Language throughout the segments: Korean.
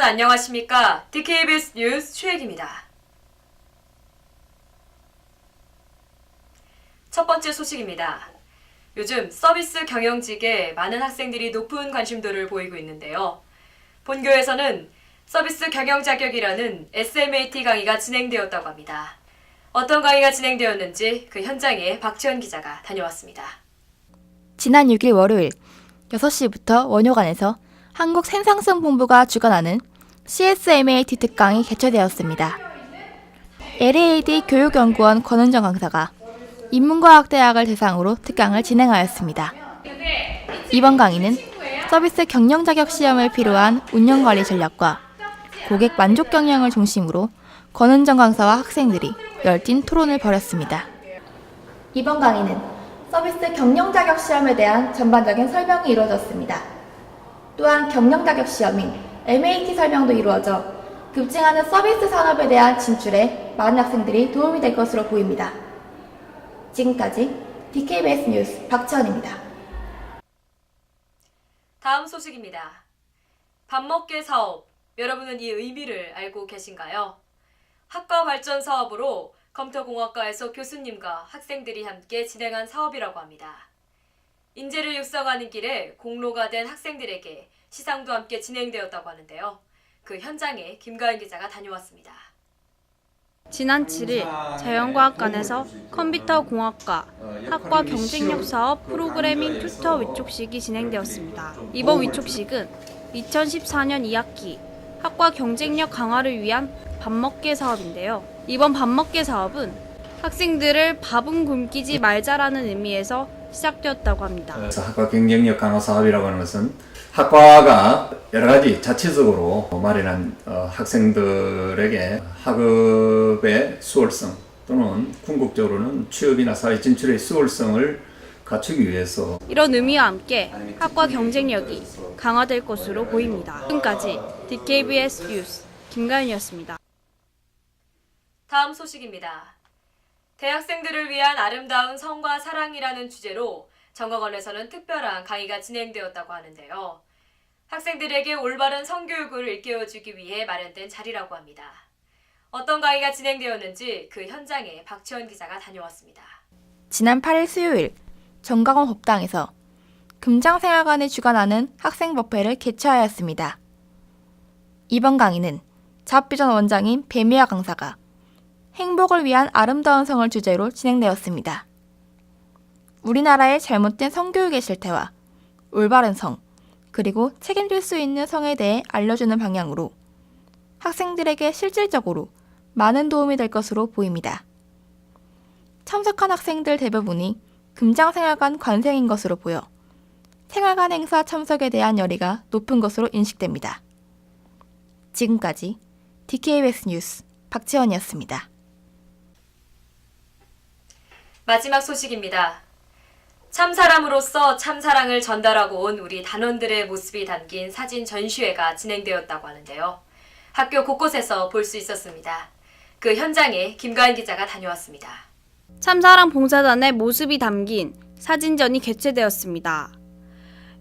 안녕하십니까? DKBS 뉴스 최혜기입니다. 첫 번째 소식입니다. 요즘 서비스 경영직에 많은 학생들이 높은 관심도를 보이고 있는데요. 본교에서는 서비스 경영 자격이라는 SMAT 강의가 진행되었다고 합니다. 어떤 강의가 진행되었는지 그 현장에 박지원 기자가 다녀왔습니다. 지난 6일 월요일 6시부터 원효관에서 한국생산성본부가 주관하는 CSMAT 특강이 개최되었습니다. LAAD 교육연구원 권은정 강사가 인문과학대학을 대상으로 특강을 진행하였습니다. 이번 강의는 서비스 경영 자격 시험을 필요한 운영관리 전략과 고객 만족 경영을 중심으로 권은정 강사와 학생들이 열띤 토론을 벌였습니다. 이번 강의는 서비스 경영 자격 시험에 대한 전반적인 설명이 이루어졌습니다. 또한 경영 자격 시험인 MAT 설명도 이루어져 급증하는 서비스 산업에 대한 진출에 많은 학생들이 도움이 될 것으로 보입니다. 지금까지 DKBS 뉴스 박지원입니다. 다음 소식입니다. 밥먹게 사업, 여러분은 이 의미를 알고 계신가요? 학과 발전 사업으로 검토공학과에서 교수님과 학생들이 함께 진행한 사업이라고 합니다. 인재를 육성하는 길에 공로가 된 학생들에게 시상도 함께 진행되었다고 하는데요. 그 현장에 김가연 기자가 다녀왔습니다. 지난 7일 자연과학관에서 컴퓨터공학과 학과 경쟁력 사업 프로그래밍 튜터 위촉식이 진행되었습니다. 이번 위촉식은 2014년 2학기 학과 경쟁력 강화를 위한 밥먹게 사업인데요. 이번 밥먹게 사업은 학생들을 밥은 굶기지 말자라는 의미에서 시작되었다고 합니다. 학과 경쟁력 강화 사업이라고 하는 것은 학과가 여러 가지 자체적으로 마련한 학생들에게 학업의 수월성 또는 궁극적으로는 취업이나 사회 진출의 수월성을 갖추기 위해서 이런 의미와 함께 학과 경쟁력이 강화될 것으로 보입니다. 지금까지 DKBS 뉴스 김가연이었습니다. 다음 소식입니다. 대학생들을 위한 아름다운 성과 사랑이라는 주제로 정각원에서는 특별한 강의가 진행되었다고 하는데요. 학생들에게 올바른 성교육을 일깨워주기 위해 마련된 자리라고 합니다. 어떤 강의가 진행되었는지 그 현장에 박지원 기자가 다녀왔습니다. 지난 8일 수요일 정각원 법당에서 금장생활관이 주관하는 학생법회를 개최하였습니다. 이번 강의는 잡비전 원장인 배미아 강사가 행복을 위한 아름다운 성을 주제로 진행되었습니다. 우리나라의 잘못된 성교육의 실태와 올바른 성, 그리고 책임질 수 있는 성에 대해 알려주는 방향으로 학생들에게 실질적으로 많은 도움이 될 것으로 보입니다. 참석한 학생들 대부분이 금장생활관 관생인 것으로 보여 생활관 행사 참석에 대한 열의가 높은 것으로 인식됩니다. 지금까지 DKBS 뉴스 박지원이었습니다. 마지막 소식입니다. 참사람으로서 참사랑을 전달하고 온 우리 단원들의 모습이 담긴 사진 전시회가 진행되었다고 하는데요. 학교 곳곳에서 볼 수 있었습니다. 그 현장에 김가연 기자가 다녀왔습니다. 참사랑 봉사단의 모습이 담긴 사진전이 개최되었습니다.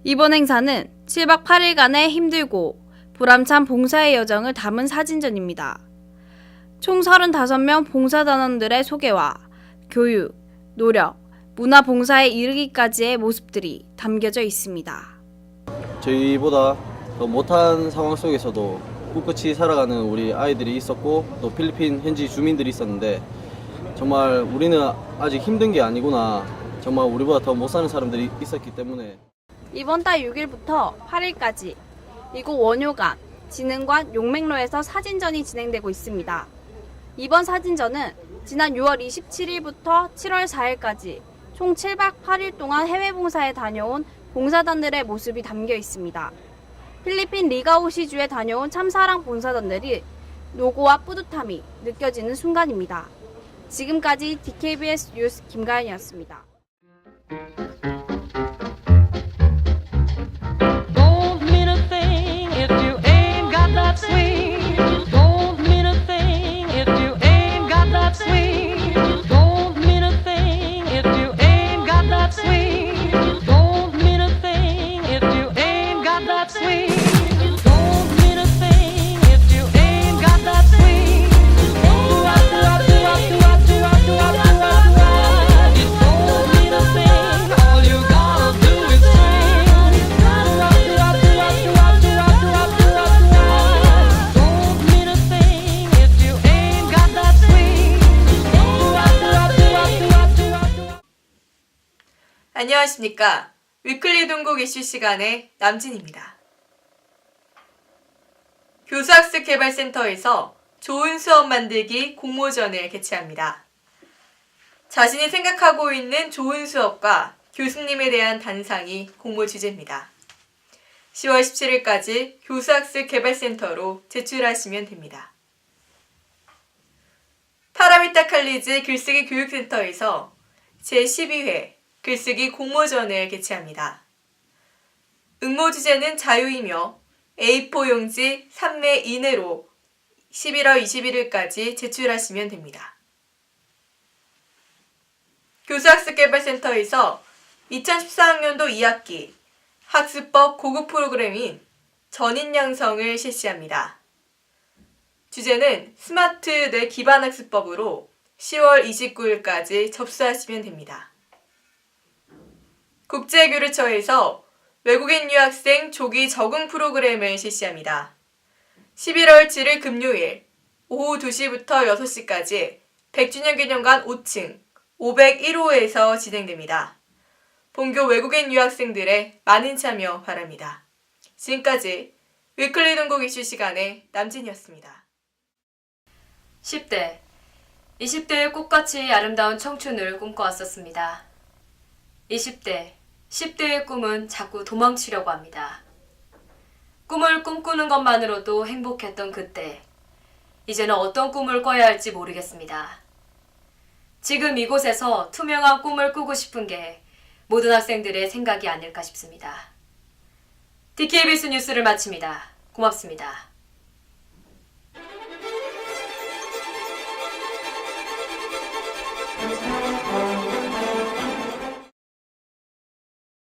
이번 행사는 7박 8일간의 힘들고 보람찬 봉사의 여정을 담은 사진전입니다. 총 35명 봉사단원들의 소개와 교육, 노력, 문화봉사에 이르기까지의 모습들이 담겨져 있습니다. 저희보다 더 못한 상황 속에서도 꿋꿋이 살아가는 우리 아이들이 있었고 또 필리핀 현지 주민들이 있었는데 정말 우리는 아직 힘든 게 아니구나, 정말 우리보다 더 못 사는 사람들이 있었기 때문에 이번 달 6일부터 8일까지 이곳 원효관, 진흥관, 용맹로에서 사진전이 진행되고 있습니다. 이번 사진전은 지난 6월 27일부터 7월 4일까지 총 7박 8일 동안 해외 봉사에 다녀온 봉사단들의 모습이 담겨 있습니다. 필리핀 리가오시주에 다녀온 참사랑 봉사단들이 노고와 뿌듯함이 느껴지는 순간입니다. 지금까지 DKBS 뉴스 김가연이었습니다. Don't mean a thing 안녕하십니까. 위클리 동국 이슈 시간의 남진입니다. 교수학습개발센터에서 좋은 수업 만들기 공모전을 개최합니다. 자신이 생각하고 있는 좋은 수업과 교수님에 대한 단상이 공모 주제입니다. 10월 17일까지 교수학습개발센터로 제출하시면 됩니다. 파라미타 칼리지 글쓰기 교육센터에서 제12회 글쓰기 공모전을 개최합니다. 응모 주제는 자유이며 A4 용지 3매 이내로 11월 21일까지 제출하시면 됩니다. 교수학습개발센터에서 2014학년도 2학기 학습법 고급 프로그램인 전인양성을 실시합니다. 주제는 스마트 뇌 기반 학습법으로 10월 29일까지 접수하시면 됩니다. 국제교류처에서 외국인 유학생 조기 적응 프로그램을 실시합니다. 11월 7일 금요일 오후 2시부터 6시까지 100주년 기념관 5층 501호에서 진행됩니다. 본교 외국인 유학생들의 많은 참여 바랍니다. 지금까지 위클리 동국 이슈 시간의 남진이었습니다. 10대 20대의 꽃같이 아름다운 청춘을 꿈꿔왔었습니다. 20대 10대의 꿈은 자꾸 도망치려고 합니다. 꿈을 꿈꾸는 것만으로도 행복했던 그때, 이제는 어떤 꿈을 꿔야 할지 모르겠습니다. 지금 이곳에서 투명한 꿈을 꾸고 싶은 게 모든 학생들의 생각이 아닐까 싶습니다. DKBS 뉴스를 마칩니다. 고맙습니다.